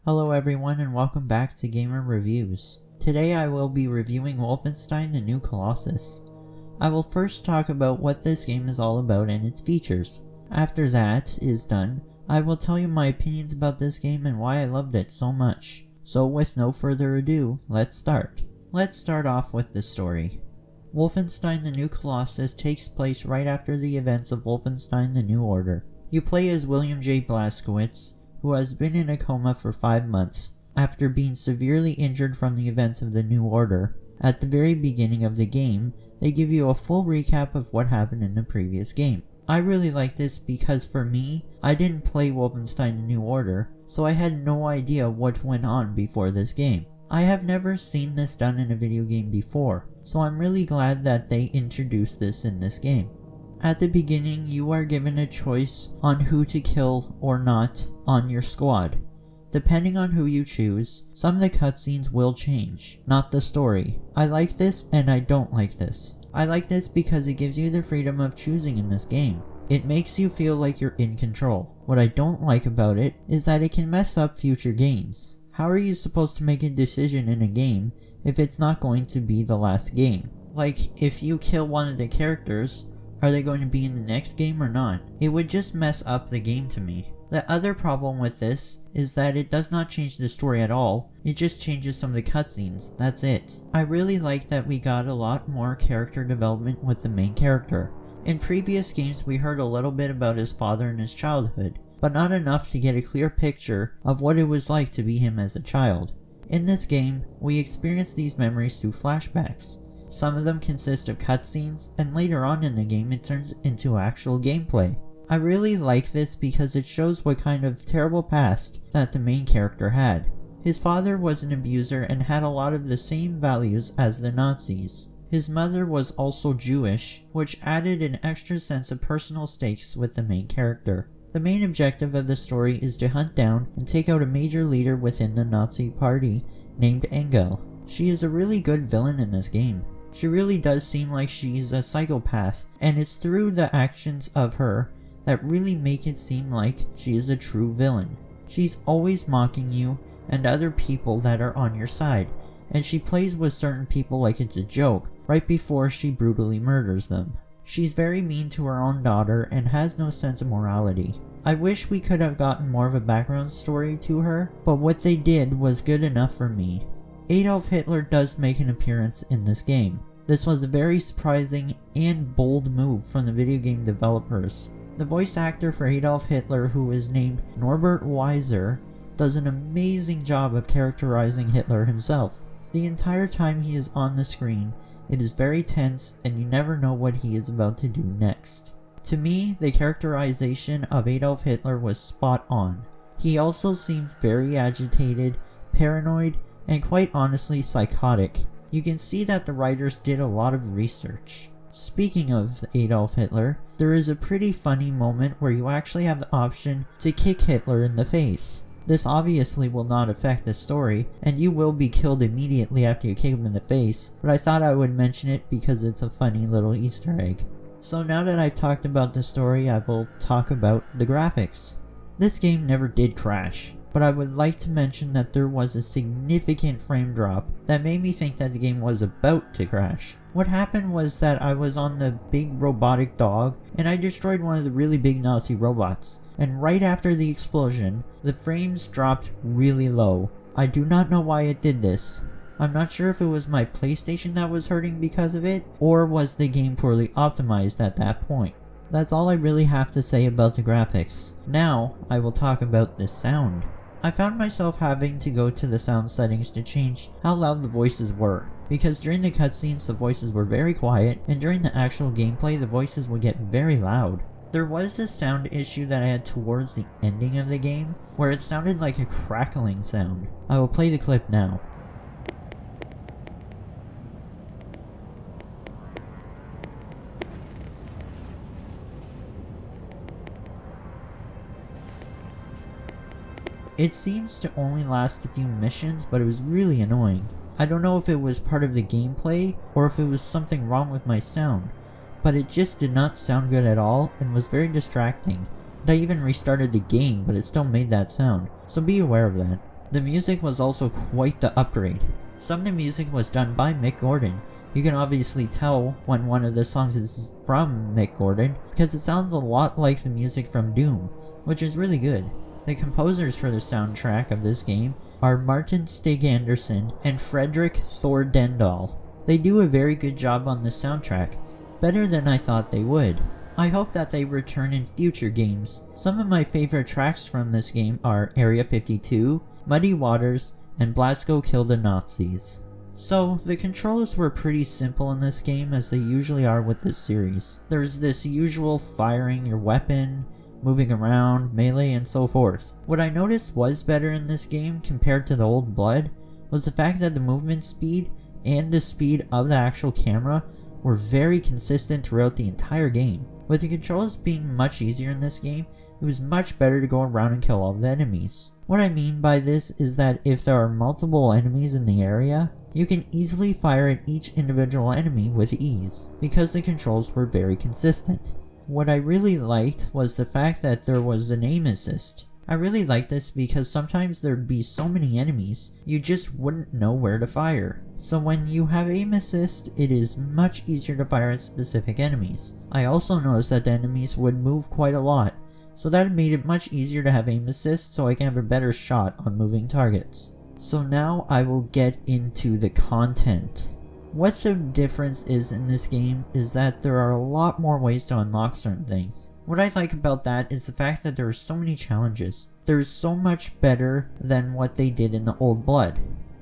Hello everyone and welcome back to Gamer Reviews. Today I will be reviewing Wolfenstein the New Colossus. I will first talk about what this game is all about and its features. After that is done, I will tell you my opinions about this game and why I loved it so much. So with no further ado, let's start. Let's start off with the story. Wolfenstein the New Colossus takes place right after the events of Wolfenstein the New Order. You play as William J. Blazkowicz, who has been in a coma for 5 months, after being severely injured from the events of the New Order. At the very beginning of the game, they give you a full recap of what happened in the previous game. I really like this because for me, I didn't play Wolfenstein the New Order, so I had no idea what went on before this game. I have never seen this done in a video game before, so I'm really glad that they introduced this in this game. At the beginning, you are given a choice on who to kill or not on your squad. Depending on who you choose, some of the cutscenes will change, not the story. I like this and I don't like this. I like this because it gives you the freedom of choosing in this game. It makes you feel like you're in control. What I don't like about it is that it can mess up future games. How are you supposed to make a decision in a game if it's not going to be the last game? Like, if you kill one of the characters, are they going to be in the next game or not? It would just mess up the game to me. The other problem with this is that it does not change the story at all, it just changes some of the cutscenes, that's it. I really like that we got a lot more character development with the main character. In previous games we heard a little bit about his father and his childhood, but not enough to get a clear picture of what it was like to be him as a child. In this game, we experience these memories through flashbacks. Some of them consist of cutscenes, and later on in the game it turns into actual gameplay. I really like this because it shows what kind of terrible past that the main character had. His father was an abuser and had a lot of the same values as the Nazis. His mother was also Jewish, which added an extra sense of personal stakes with the main character. The main objective of the story is to hunt down and take out a major leader within the Nazi party named Engel. She is a really good villain in this game. She really does seem like she's a psychopath, and it's through the actions of her that really make it seem like she is a true villain. She's always mocking you and other people that are on your side, and she plays with certain people like it's a joke, right before she brutally murders them. She's very mean to her own daughter and has no sense of morality. I wish we could have gotten more of a background story to her, but what they did was good enough for me. Adolf Hitler does make an appearance in this game. This was a very surprising and bold move from the video game developers. The voice actor for Adolf Hitler, who is named Norbert Weiser, does an amazing job of characterizing Hitler himself. The entire time he is on the screen, it is very tense and you never know what he is about to do next. To me, the characterization of Adolf Hitler was spot on. He also seems very agitated, paranoid, and quite honestly psychotic. You can see that the writers did a lot of research. Speaking of Adolf Hitler, there is a pretty funny moment where you actually have the option to kick Hitler in the face. This obviously will not affect the story, and you will be killed immediately after you kick him in the face, but I thought I would mention it because it's a funny little Easter egg. So now that I've talked about the story, I will talk about the graphics. This game never did crash, but I would like to mention that there was a significant frame drop that made me think that the game was about to crash. What happened was that I was on the big robotic dog and I destroyed one of the really big Nazi robots, and right after the explosion, the frames dropped really low. I do not know why it did this. I'm not sure if it was my PlayStation that was hurting because of it, or was the game poorly optimized at that point. That's all I really have to say about the graphics. Now, I will talk about the sound. I found myself having to go to the sound settings to change how loud the voices were, because during the cutscenes the voices were very quiet, and during the actual gameplay the voices would get very loud. There was a sound issue that I had towards the ending of the game, where it sounded like a crackling sound. I will play the clip now. It seems to only last a few missions, but it was really annoying. I don't know if it was part of the gameplay or if it was something wrong with my sound, but it just did not sound good at all and was very distracting. And I even restarted the game, but it still made that sound, so be aware of that. The music was also quite the upgrade. Some of the music was done by Mick Gordon. You can obviously tell when one of the songs is from Mick Gordon because it sounds a lot like the music from Doom, which is really good. The composers for the soundtrack of this game are Martin Stig Andersen and Fredrik Thordendal. They do a very good job on the soundtrack, better than I thought they would. I hope that they return in future games. Some of my favorite tracks from this game are Area 52, Muddy Waters, and Blasco Kill the Nazis. So, the controls were pretty simple in this game as they usually are with this series. There's this usual firing your weapon, moving around, melee, and so forth. What I noticed was better in this game compared to the old Blood was the fact that the movement speed and the speed of the actual camera were very consistent throughout the entire game. With the controls being much easier in this game, it was much better to go around and kill all the enemies. What I mean by this is that if there are multiple enemies in the area, you can easily fire at each individual enemy with ease, because the controls were very consistent. What I really liked was the fact that there was an aim assist. I really liked this because sometimes there'd be so many enemies, you just wouldn't know where to fire. So when you have aim assist, it is much easier to fire at specific enemies. I also noticed that the enemies would move quite a lot, so that made it much easier to have aim assist so I can have a better shot on moving targets. So now I will get into the content. What the difference is in this game is that there are a lot more ways to unlock certain things. What I like about that is the fact that there are so many challenges. There is so much better than what they did in the old Blood.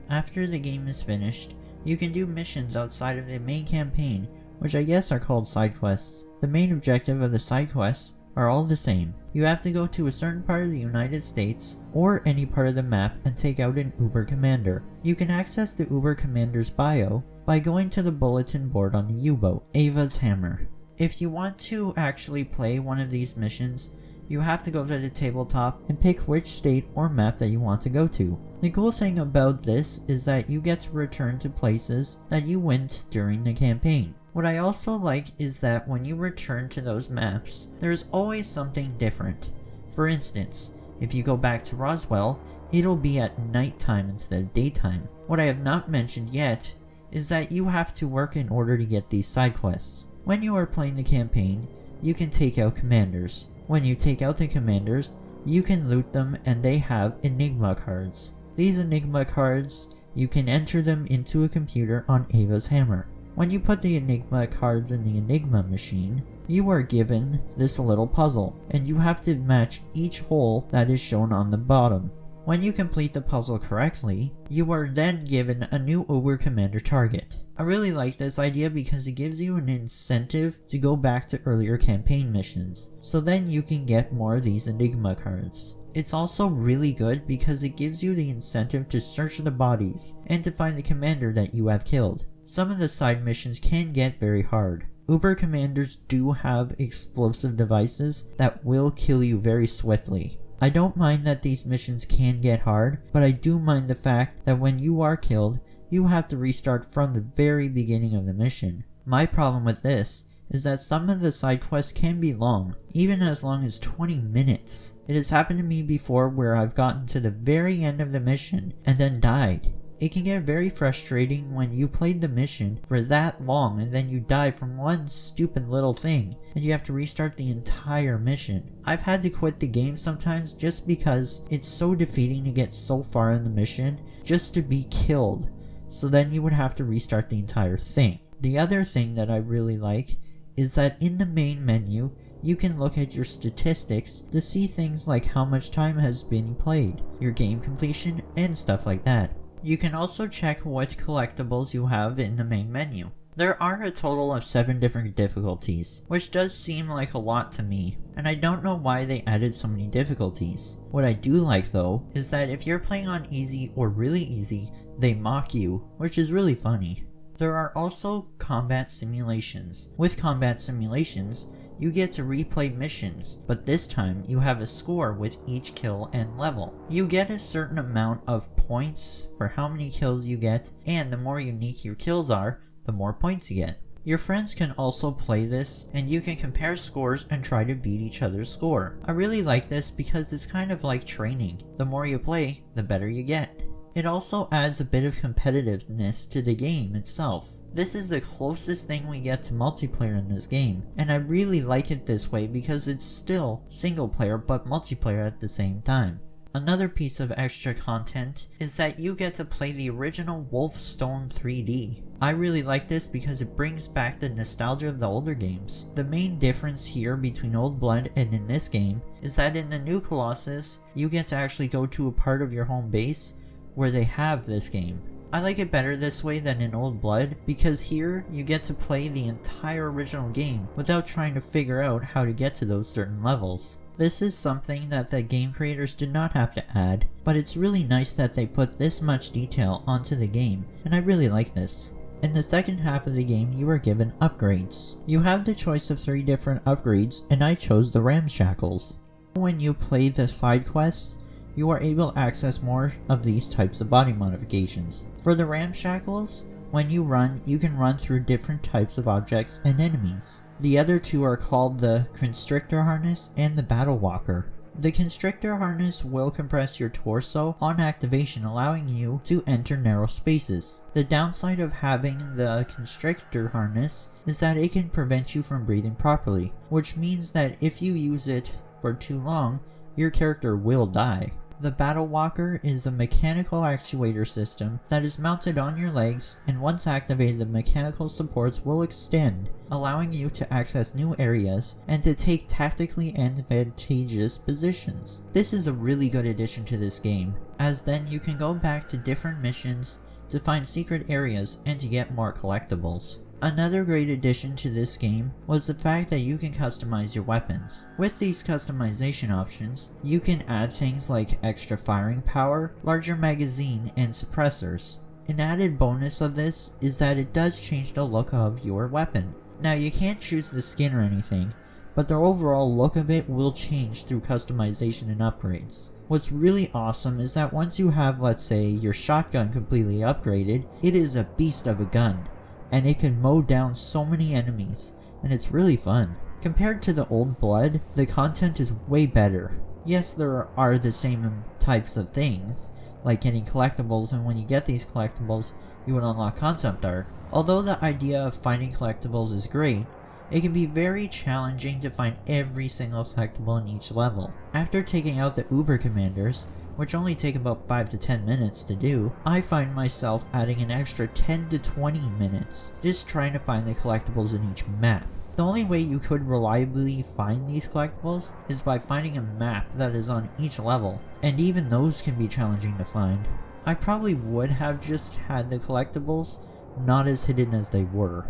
After the game is finished, you can do missions outside of the main campaign, which I guess are called side quests. The main objective of the side quests are all the same. You have to go to a certain part of the United States or any part of the map and take out an Uber Commander. You can access the Uber Commander's bio by going to the bulletin board on the U-boat, Ava's Hammer. If you want to actually play one of these missions, you have to go to the tabletop and pick which state or map that you want to go to. The cool thing about this is that you get to return to places that you went during the campaign. What I also like is that when you return to those maps, there's always something different. For instance, if you go back to Roswell, it'll be at nighttime instead of daytime. What I have not mentioned yet is that you have to work in order to get these side quests. When you are playing the campaign, you can take out commanders. When you take out the commanders, you can loot them and they have Enigma cards. These Enigma cards, you can enter them into a computer on Ava's Hammer. When you put the Enigma cards in the Enigma machine, you are given this little puzzle, and you have to match each hole that is shown on the bottom. When you complete the puzzle correctly, you are then given a new Uber Commander target. I really like this idea because it gives you an incentive to go back to earlier campaign missions, so then you can get more of these Enigma cards. It's also really good because it gives you the incentive to search the bodies and to find the commander that you have killed. Some of the side missions can get very hard. Uber Commanders do have explosive devices that will kill you very swiftly. I don't mind that these missions can get hard, but I do mind the fact that when you are killed, you have to restart from the very beginning of the mission. My problem with this is that some of the side quests can be long, even as long as 20 minutes. It has happened to me before where I've gotten to the very end of the mission and then died. It can get very frustrating when you played the mission for that long and then you die from one stupid little thing and you have to restart the entire mission. I've had to quit the game sometimes just because it's so defeating to get so far in the mission just to be killed, so then you would have to restart the entire thing. The other thing that I really like is that in the main menu, you can look at your statistics to see things like how much time has been played, your game completion, and stuff like that. You can also check what collectibles you have in the main menu. There are a total of 7 different difficulties, which does seem like a lot to me, and I don't know why they added so many difficulties. What I do like though, is that if you're playing on easy or really easy, they mock you, which is really funny. There are also combat simulations. With combat simulations, you get to replay missions, but this time you have a score with each kill and level. You get a certain amount of points for how many kills you get, and the more unique your kills are, the more points you get. Your friends can also play this, and you can compare scores and try to beat each other's score. I really like this because it's kind of like training. The more you play, the better you get. It also adds a bit of competitiveness to the game itself. This is the closest thing we get to multiplayer in this game, and I really like it this way because it's still single player but multiplayer at the same time. Another piece of extra content is that you get to play the original Wolfenstein 3D. I really like this because it brings back the nostalgia of the older games. The main difference here between Old Blood and in this game is that in the new Colossus, you get to actually go to a part of your home base where they have this game. I like it better this way than in Old Blood because here you get to play the entire original game without trying to figure out how to get to those certain levels. This is something that the game creators did not have to add, but it's really nice that they put this much detail onto the game, and I really like this. In the second half of the game, you are given upgrades. You have the choice of 3 different upgrades, and I chose the ramshackles. When you play the side quests, you are able to access more of these types of body modifications. For the ramshackles, when you run, you can run through different types of objects and enemies. The other 2 are called the Constrictor Harness and the Battle Walker. The Constrictor Harness will compress your torso on activation, allowing you to enter narrow spaces. The downside of having the Constrictor Harness is that it can prevent you from breathing properly, which means that if you use it for too long, your character will die. The Battle Walker is a mechanical actuator system that is mounted on your legs, and once activated, the mechanical supports will extend, allowing you to access new areas and to take tactically advantageous positions. This is a really good addition to this game, as then you can go back to different missions to find secret areas and to get more collectibles. Another great addition to this game was the fact that you can customize your weapons. With these customization options, you can add things like extra firing power, larger magazine, and suppressors. An added bonus of this is that it does change the look of your weapon. Now you can't choose the skin or anything, but the overall look of it will change through customization and upgrades. What's really awesome is that once you have, let's say, your shotgun completely upgraded, it is a beast of a gun, and it can mow down so many enemies, and it's really fun. Compared to the Old Blood, the content is way better. Yes, there are the same types of things, like getting collectibles, and when you get these collectibles, you would unlock concept art. Although the idea of finding collectibles is great, it can be very challenging to find every single collectible in each level. After taking out the Uber Commanders, which only take about 5 to 10 minutes to do, I find myself adding an extra 10 to 20 minutes just trying to find the collectibles in each map. The only way you could reliably find these collectibles is by finding a map that is on each level, and even those can be challenging to find. I probably would have just had the collectibles not as hidden as they were.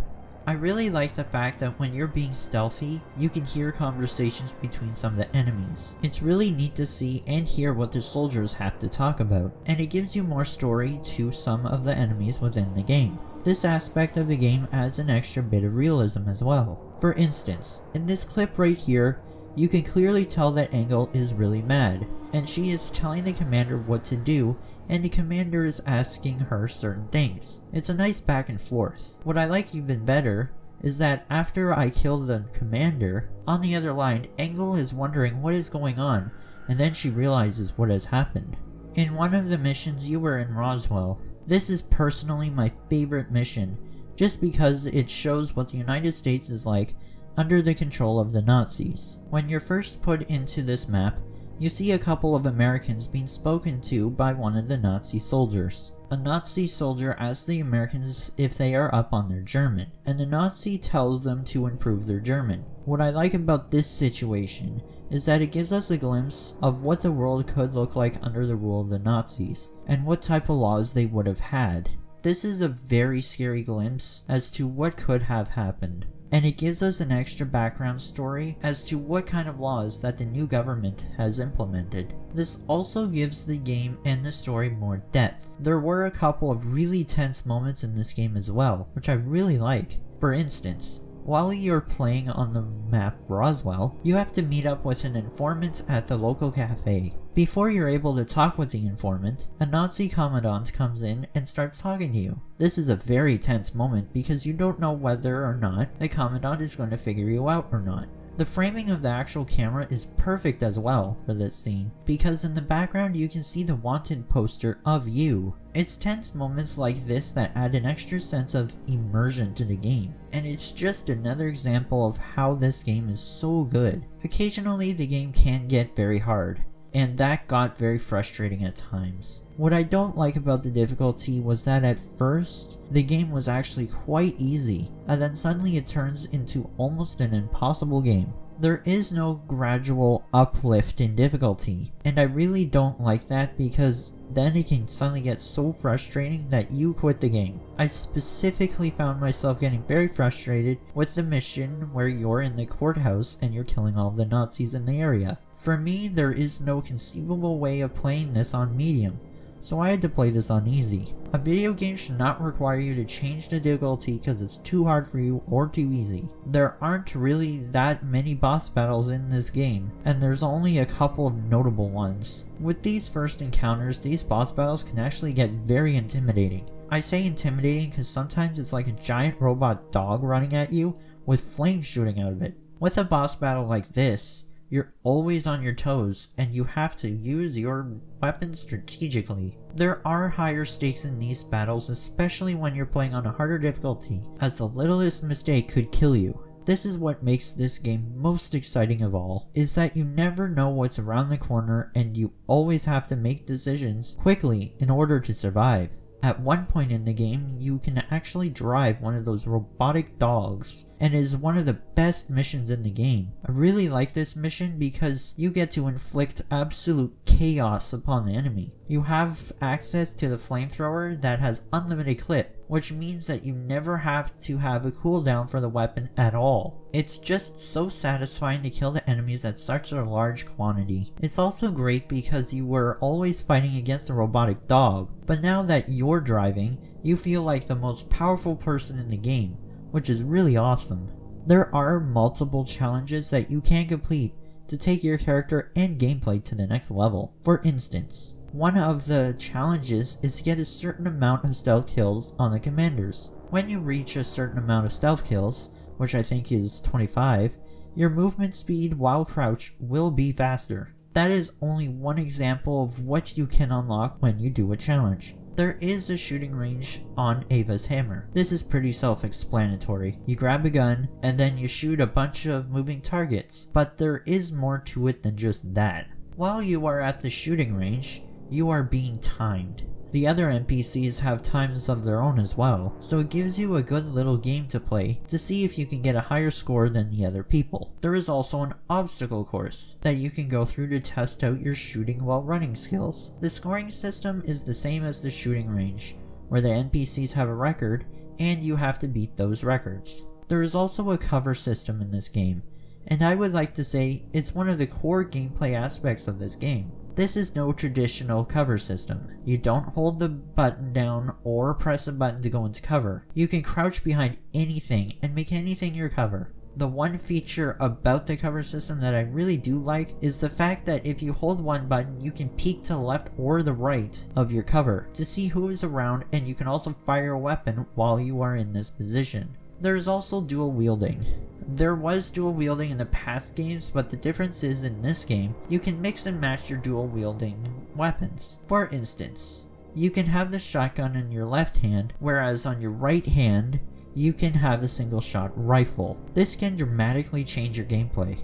I really like the fact that when you're being stealthy, you can hear conversations between some of the enemies. It's really neat to see and hear what the soldiers have to talk about, and it gives you more story to some of the enemies within the game. This aspect of the game adds an extra bit of realism as well. For instance, in this clip right here, you can clearly tell that Engel is really mad, and she is telling the commander what to do, and the commander is asking her certain things. It's a nice back and forth. What I like even better is that after I kill the commander, on the other line, Engel is wondering what is going on, and then she realizes what has happened. In one of the missions, you were in Roswell. This is personally my favorite mission, just because it shows what the United States is like under the control of the Nazis. When you're first put into this map, you see a couple of Americans being spoken to by one of the Nazi soldiers. A Nazi soldier asks the Americans if they are up on their German, and the Nazi tells them to improve their German. What I like about this situation is that it gives us a glimpse of what the world could look like under the rule of the Nazis, and what type of laws they would have had. This is a very scary glimpse as to what could have happened, and it gives us an extra background story as to what kind of laws that the new government has implemented. This also gives the game and the story more depth. There were a couple of really tense moments in this game as well, which I really like. For instance, While you're playing on the map Roswell, you have to meet up with an informant at the local cafe. Before you're able to talk with the informant, a Nazi commandant comes in and starts talking to you. This is a very tense moment because you don't know whether or not the commandant is going to figure you out or not. The framing of the actual camera is perfect as well for this scene, because in the background you can see the wanted poster of you. It's tense moments like this that add an extra sense of immersion to the game, and it's just another example of how this game is so good. Occasionally the game can get very hard, and that got very frustrating at times. What I don't like about the difficulty was that at first, the game was actually quite easy, and then suddenly it turns into almost an impossible game. There is no gradual uplift in difficulty, and I really don't like that because then it can suddenly get so frustrating that you quit the game. I specifically found myself getting very frustrated with the mission where you're in the courthouse and you're killing all the Nazis in the area. For me, there is no conceivable way of playing this on medium, so I had to play this on easy. A video game should not require you to change the difficulty because it's too hard for you or too easy. There aren't really that many boss battles in this game, and there's only a couple of notable ones. With these first encounters, these boss battles can actually get very intimidating. I say intimidating because sometimes it's like a giant robot dog running at you with flames shooting out of it. With a boss battle like this, you're always on your toes, and you have to use your weapons strategically. There are higher stakes in these battles, especially when you're playing on a harder difficulty, as the littlest mistake could kill you. This is what makes this game most exciting of all, is that you never know what's around the corner and you always have to make decisions quickly in order to survive. At one point in the game, you can actually drive one of those robotic dogs, and it is one of the best missions in the game. I really like this mission because you get to inflict absolute chaos upon the enemy. You have access to the flamethrower that has unlimited clip, which means that you never have to have a cooldown for the weapon at all. It's just so satisfying to kill the enemies at such a large quantity. It's also great because you were always fighting against a robotic dog, but now that you're driving, you feel like the most powerful person in the game, which is really awesome. There are multiple challenges that you can complete to take your character and gameplay to the next level. For instance, one of the challenges is to get a certain amount of stealth kills on the commanders. When you reach a certain amount of stealth kills, which I think is 25, your movement speed while crouched will be faster. That is only one example of what you can unlock when you do a challenge. There is a shooting range on Ava's hammer. This is pretty self-explanatory. You grab a gun, and then you shoot a bunch of moving targets, but there is more to it than just that. While you are at the shooting range, you are being timed. The other NPCs have times of their own as well, so it gives you a good little game to play to see if you can get a higher score than the other people. There is also an obstacle course that you can go through to test out your shooting while running skills. The scoring system is the same as the shooting range, where the NPCs have a record and you have to beat those records. There is also a cover system in this game, and I would like to say it's one of the core gameplay aspects of this game. This is no traditional cover system. You don't hold the button down or press a button to go into cover. You can crouch behind anything and make anything your cover. The one feature about the cover system that I really do like is the fact that if you hold one button, you can peek to the left or the right of your cover to see who is around, and you can also fire a weapon while you are in this position. There is also dual wielding. There was dual wielding in the past games, but the difference is in this game, you can mix and match your dual wielding weapons. For instance, you can have the shotgun in your left hand, whereas on your right hand, you can have a single shot rifle. This can dramatically change your gameplay.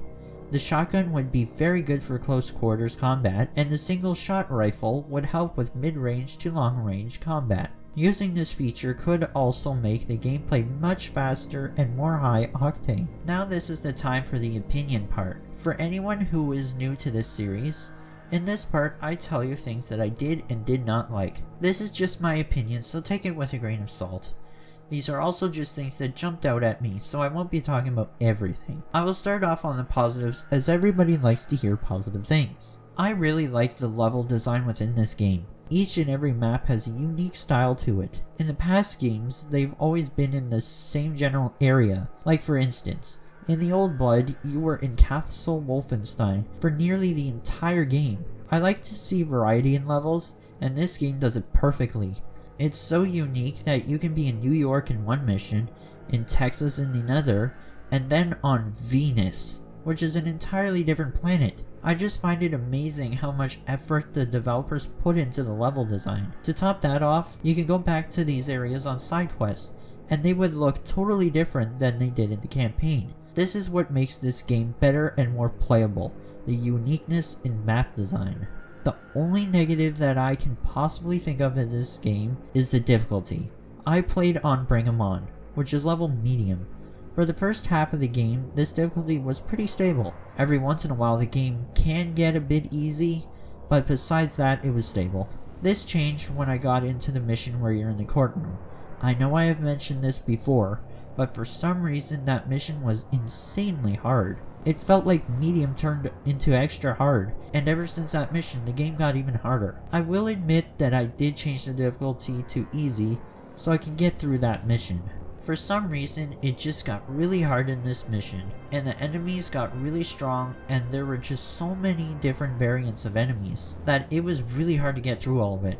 The shotgun would be very good for close quarters combat, and the single shot rifle would help with mid-range to long-range combat. Using this feature could also make the gameplay much faster and more high octane. Now this is the time for the opinion part. For anyone who is new to this series, in this part I tell you things that I did and did not like. This is just my opinion, so take it with a grain of salt. These are also just things that jumped out at me, so I won't be talking about everything. I will start off on the positives, as everybody likes to hear positive things. I really like the level design within this game. each and every map has a unique style to it. In the past games, they've always been in the same general area. Like for instance, in the Old Blood, you were in Castle Wolfenstein for nearly the entire game. I like to see variety in levels, and this game does it perfectly. It's so unique that you can be in New York in one mission, in Texas in another, and then on Venus, which is an entirely different planet. I just find it amazing how much effort the developers put into the level design. To top that off, you can go back to these areas on side quests, and they would look totally different than they did in the campaign. This is what makes this game better and more playable, the uniqueness in map design. The only negative that I can possibly think of in this game is the difficulty. I played on Bring 'Em On, which is level medium. For the first half of the game, this difficulty was pretty stable. Every once in a while the game can get a bit easy, but besides that it was stable. This changed when I got into the mission where you're in the courtroom. I know I have mentioned this before, but for some reason that mission was insanely hard. It felt like medium turned into extra hard, and ever since that mission the game got even harder. I will admit that I did change the difficulty to easy so I can get through that mission. For some reason it just got really hard in this mission, and the enemies got really strong, and there were just so many different variants of enemies that it was really hard to get through all of it.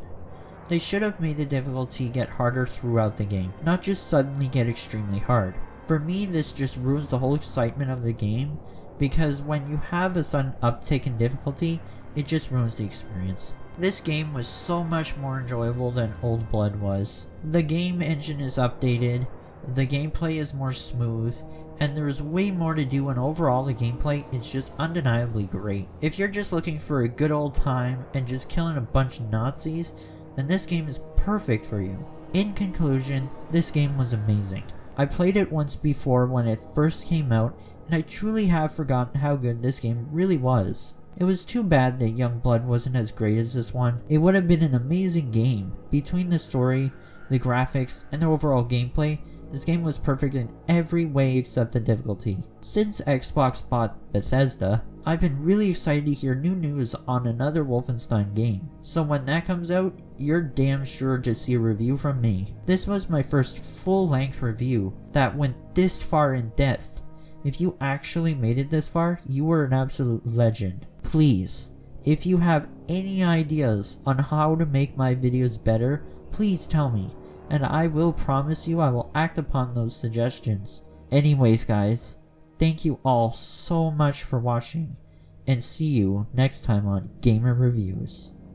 They should have made the difficulty get harder throughout the game, not just suddenly get extremely hard. For me, this just ruins the whole excitement of the game, because when you have a sudden uptick in difficulty, it just ruins the experience. This game was so much more enjoyable than Old Blood was. The game engine is updated, the gameplay is more smooth, and there is way more to do, and overall the gameplay is just undeniably great. If you're just looking for a good old time and just killing a bunch of Nazis, then this game is perfect for you. In conclusion, this game was amazing. I played it once before when it first came out, and I truly have forgotten how good this game really was. It was too bad that Youngblood wasn't as great as this one. It would have been an amazing game. Between the story, the graphics, and the overall gameplay, this game was perfect in every way except the difficulty. Since Xbox bought Bethesda, I've been really excited to hear new news on another Wolfenstein game. So when that comes out, you're damn sure to see a review from me. This was my first full-length review that went this far in depth. If you actually made it this far, you were an absolute legend. Please, if you have any ideas on how to make my videos better, please tell me, and I will promise you I will act upon those suggestions. Anyways guys, thank you all so much for watching, and see you next time on Gamer Reviews.